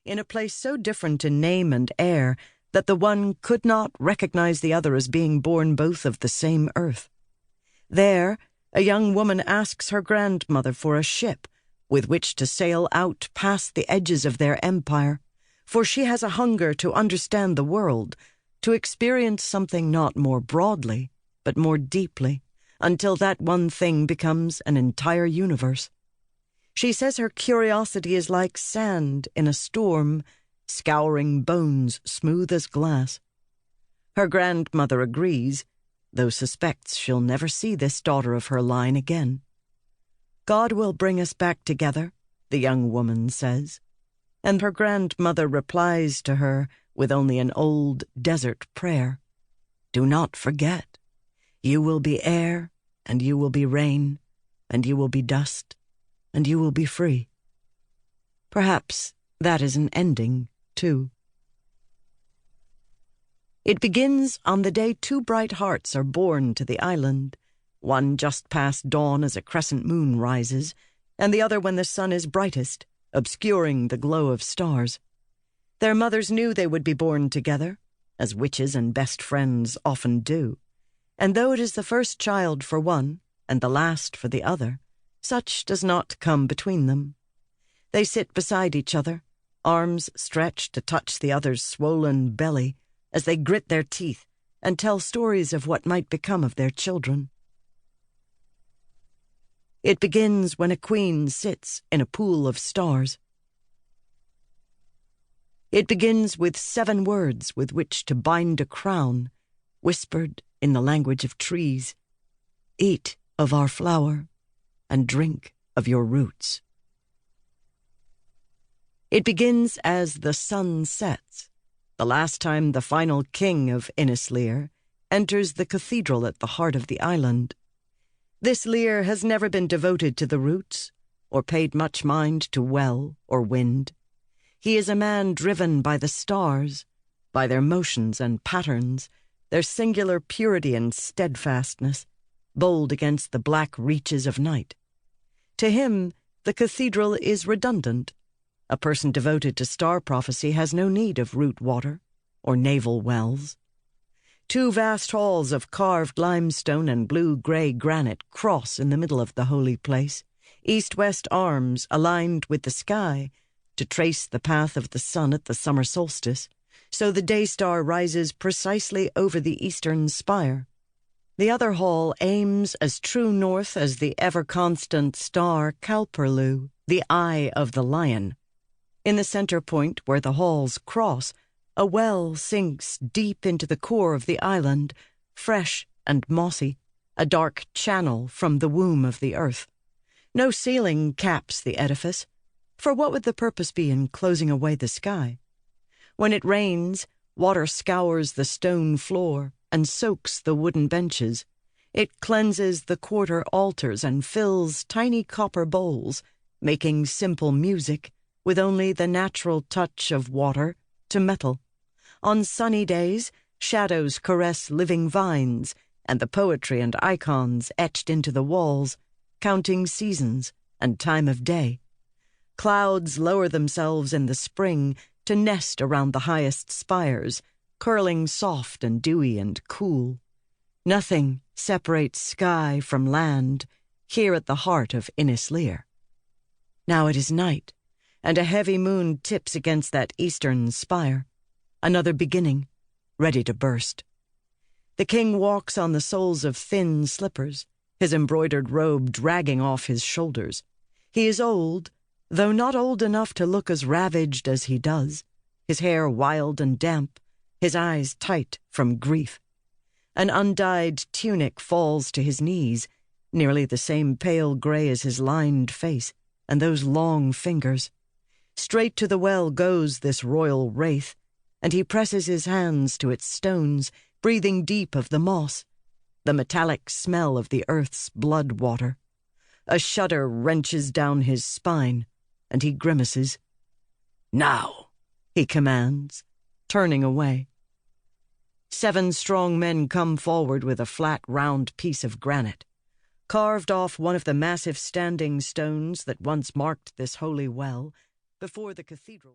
in a place so different in name and air that the one could not recognize the other as being born both of the same earth. There, a young woman asks her grandmother for a ship with which to sail out past the edges of their empire, for she has a hunger to understand the world, to experience something not more broadly, but more deeply, until that one thing becomes an entire universe. She says her curiosity is like sand in a storm, scouring bones smooth as glass. Her grandmother agrees, though suspects she'll never see this daughter of her line again. God will bring us back together, the young woman says, and her grandmother replies to her with only an old desert prayer. Do not forget, you will be air, and you will be rain, and you will be dust, and you will be free. Perhaps that is an ending, too. It begins on the day two bright hearts are born to the island, one just past dawn as a crescent moon rises, and the other when the sun is brightest, obscuring the glow of stars. Their mothers knew they would be born together, as witches and best friends often do, and though it is the first child for one and the last for the other, such does not come between them. They sit beside each other, arms stretched to touch the other's swollen belly, as they grit their teeth and tell stories of what might become of their children. It begins when a queen sits in a pool of stars. It begins with 7 words with which to bind a crown, whispered in the language of trees. Eat of our flower and drink of your roots. It begins as the sun sets, the last time the final king of Innis Lear enters the cathedral at the heart of the island. This Lear has never been devoted to the roots, or paid much mind to well or wind. He is a man driven by the stars, by their motions and patterns, their singular purity and steadfastness, bold against the black reaches of night. To him, the cathedral is redundant. A person devoted to star prophecy has no need of root water or navel wells. 2 vast halls of carved limestone and blue-gray granite cross in the middle of the holy place, east-west arms aligned with the sky to trace the path of the sun at the summer solstice, so the day star rises precisely over the eastern spire. The other hall aims as true north as the ever-constant star Calperlu, the eye of the lion. In the center point where the halls cross, a well sinks deep into the core of the island, fresh and mossy, a dark channel from the womb of the earth. No ceiling caps the edifice, for what would the purpose be in closing away the sky? When it rains, water scours the stone floor and soaks the wooden benches. It cleanses the quarter altars and fills tiny copper bowls, making simple music with only the natural touch of water to metal. On sunny days, shadows caress living vines and the poetry and icons etched into the walls, counting seasons and time of day. Clouds lower themselves in the spring to nest around the highest spires, curling soft and dewy and cool. Nothing separates sky from land here at the heart of Innis Lear. Now it is night, and a heavy moon tips against that eastern spire. Another beginning, ready to burst. The king walks on the soles of thin slippers, his embroidered robe dragging off his shoulders. He is old, though not old enough to look as ravaged as he does, his hair wild and damp, his eyes tight from grief. An undyed tunic falls to his knees, nearly the same pale gray as his lined face and those long fingers. Straight to the well goes this royal wraith, and he presses his hands to its stones, breathing deep of the moss, the metallic smell of the earth's blood water. A shudder wrenches down his spine, and he grimaces. "Now," he commands, turning away. 7 strong men come forward with a flat, round piece of granite. Carved off one of the massive standing stones that once marked this holy well, before the cathedral.